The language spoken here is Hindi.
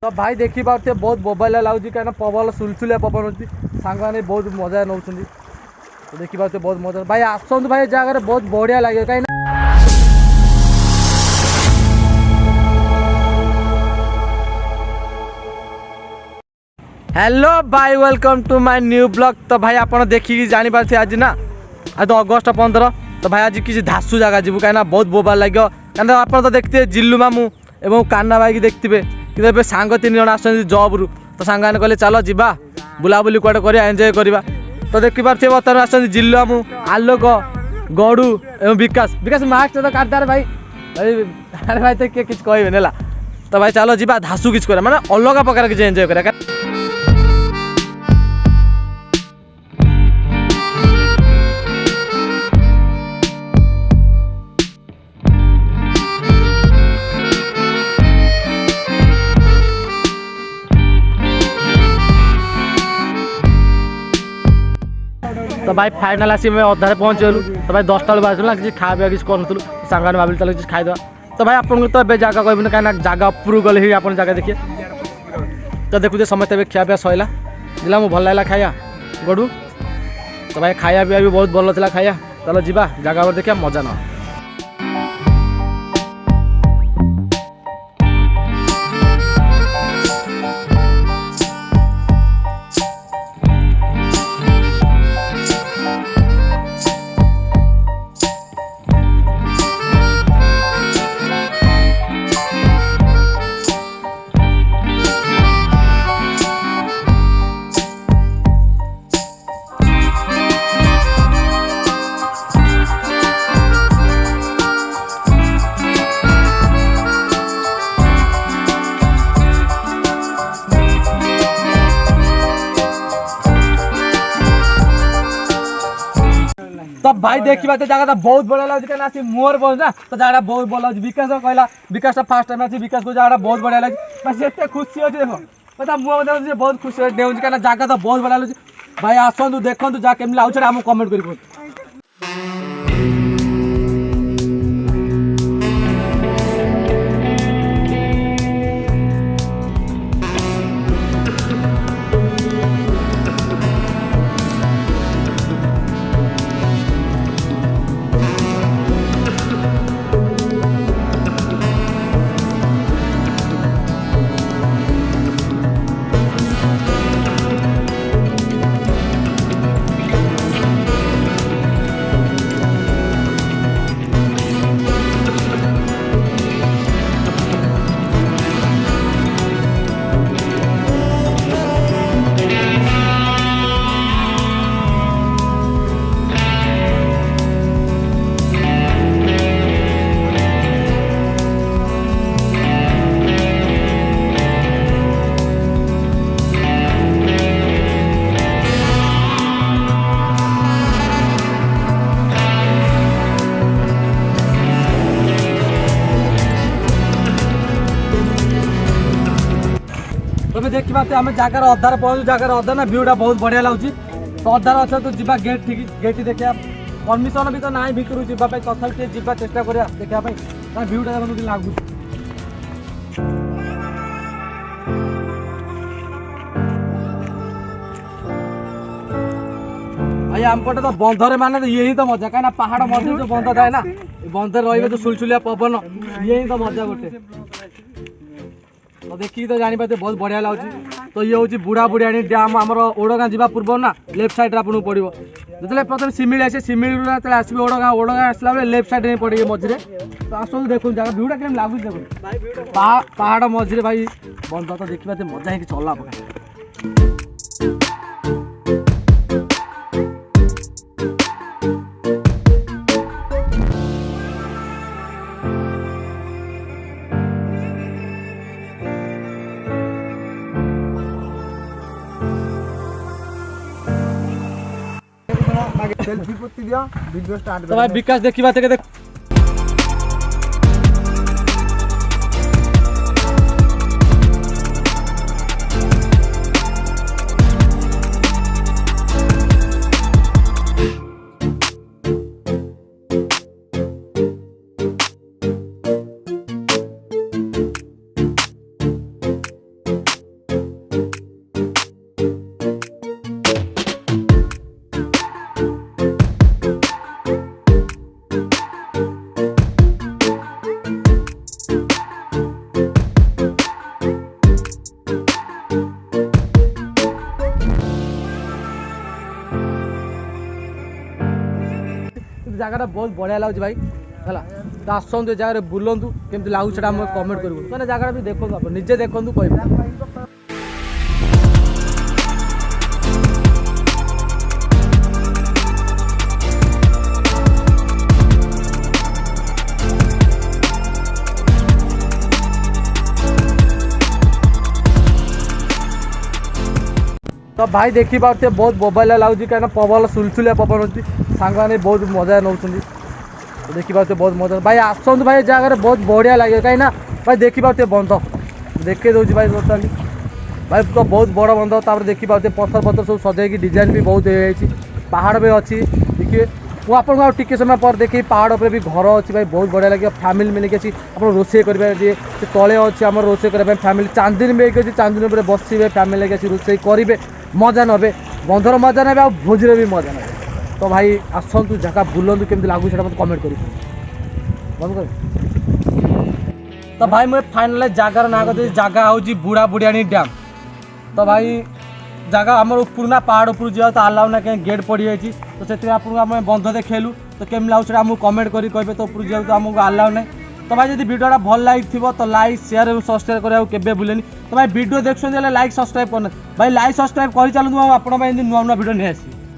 तो भाई देखी पारे बहुत बोबाइल लगुच कहीं पवन सुलसुलिया पवन होती सांग मैंने बहुत मजा नौ तो देखी पारे बहुत मजा भाई आसतु भाई जगह बहुत बढ़िया लगे कहीं हेलो भाई welcome to my new blog. तो भाई आप देखिए जापारे आज ना आज तो अगस्ट 15 तो भाई आज किसी धासु जगह जीव कहीं बहुत बोबाल लगे कहीं आप तो देखते जिल्लू मामू एवं कान्ना भाई की देखते कि सांग 3 जन आस जब रु तो सांग मैंने कहले चलो जा बुलाबुली कड़े कर एंजय करवा। तो देखिए बर्तमान आस जिल्लू मामू आलोक गड़ू एवं विकास विकास मास्क तो काटदार भाई भाई अरे भाई तो किए किसी कहबे ना तो भाई चलो जा धासु किसी कर माने अलग प्रकार किसी एंजय कर। तो भाई फाइनाल आसी अधारे पहुँचलु तो भाई 10टा बेलू बाजू ना किसी खाया किसी करूँ सांग भाविल चलो किसी खाईदे। तो भाई आपको तो ए जगह कहना कहीं जगह उपरू गले ही आप जगह देखिए। तो देखुचे समस्त खिया पिया सैला दिला मुझे भल लगा खाया गड़ू तो भाई खाया पिया भी बहुत भल था खाया चलो जा जगह पर देखिए मजा ना। तो भाई देखी बात जगह बहुत बढ़िया लगे कहीं मोर बोल ना तो जगह बहुत भल लगे विकास कहला विकास फास्ट टाइम अच्छी विकास को जगह बहुत बढ़िया लगे एत खुशी अच्छे देख मतलब मुझे बहुत खुशी देखे कहीं जगह तो बहुत बढ़िया लगे भाई आसतु देखु जहाँ केमी लगुच आम कमेंट कर। तो देखी बात आम जगार अधार पहुँचू जगार अधा ना भ्यूटा बहुत बढ़िया लगुच तो अधार अच्छे तो जी गेट ठीक गेट देखा परमिशन भी तो ना भितर जावाई तथा जा चेष्टा करा देखा भ्यूटा देखो लगुच। भाई आमपटे तो बंधरे माने ये ही तो मजा कहीं पहाड़ मध्य जो बंध थाए ना बंधर रही जो सुलसुलिया पवन ये ही तो मजा गोटे। तो देखिए तो जापारे बहुत बढ़िया लगे। तो ये हूँ बुढ़ा बुढ़ियाणी डैम आम ओडगाँ जा पूर्व ना लेफ्ट साइड आपको पड़ो जो प्रथम सिमिली आसे सिमिली आसवे ओडगाँ ओडगाँ आसला बेले लेफ्ट साइड पड़े मझे। तो आसतु देखो जगह भ्यूटा केम लगुच देखो पहाड़ मझे भाई बंध तो देखिए मजा ही चला पका। सेल्फी करती दिया वीडियो स्टार्ट तो भाई विकास देखी बात देख जगह बहुत बढ़िया लगे भाई है तो आसतु जगह बुलूँ केमती लगुच कमेंट करूँ मैंने जगह भी देखो आप निजे देखूँ कह तो भाई देखी पारे बहुत बोबाइल लगे कहीं पवन सुलसुलिया पवन होती सांग मैंने बहुत मजा नौ तो देखी पारे बहुत मजा भाई आसतु भाई जगह बहुत बढ़िया लगे कहीं भाई देखी पारे बंध देखे दूसरी भाई टोटाली भाई तो बहुत बड़ बंध तापर देखी पारे पत्थर पत्थर सब सजाई डिजाइन भी बहुत हो पहाड़ भी अच्छी देखिए ମୁଁ ଆପଣଙ୍କୁ ଆଉ ଟିକେ ସମୟ ପରେ ଦେଖି ପାହାଡ଼ ଉପରେ ବି ଘର ଅଛି ଭାଇ ବହୁତ ବଢ଼ିଆ ଲାଗିବ ଫ୍ୟାମିଲି ମିଳିକି ଅଛି ଆପଣ ରୋଷେଇ କରିବେ ସେ ତଳେ ଅଛି ଆମର ରୋଷେଇ କରିବା ପାଇଁ ଫ୍ୟାମିଲି ଚାନ୍ଦିନୀ ବି ଅଛି ଚାନ୍ଦିନୀ ଉପରେ ବସିବେ ଫ୍ୟାମିଲି ଲାଗି ଆସି ରୋଷେଇ କରିବେ ମଜା ନେବେ ବନ୍ଧର ମଜା ନେବେ ଆଉ ଭୋଜିରେ ବି ମଜା ନେବେ ତ ଭାଇ ଆସନ୍ତୁ ଜାଗା ବୁଲନ୍ତୁ କେମିତି ଲାଗୁଛି ସେଇଟା ମୋତେ କମେଣ୍ଟ କରିବେ ବନ୍ଦ କର ତ ଭାଇ ମୁଁ ଫାଇନାଲ ଜାଗାର ନାଁ କରିଦେଇଛି ଜାଗା ହେଉଛି ବୁଢ଼ା ବୁଢ଼ିଆଣୀ ଡ୍ୟାମ୍ ତ ଭାଇ जगह आम पुराना पहाड़ उपर जा तो आलाउ ना कहीं गेट पड़ जाए तो से आपको बंध देखेलु तो केम लगे आमको कमेंट करें तो ऊपर जा तो आमको आलाउ ना तो भाई जब वीडियोटा भल लगी तो लाइक शेयर और सब्सक्राइब करा के भूलेनि तो भाई वीडियो देखते लाइक सब्सक्राइब करना भाई लाइक सब्सक्राइब कर चलूँ आप नुआ नुआ वीडियो नहीं आसी।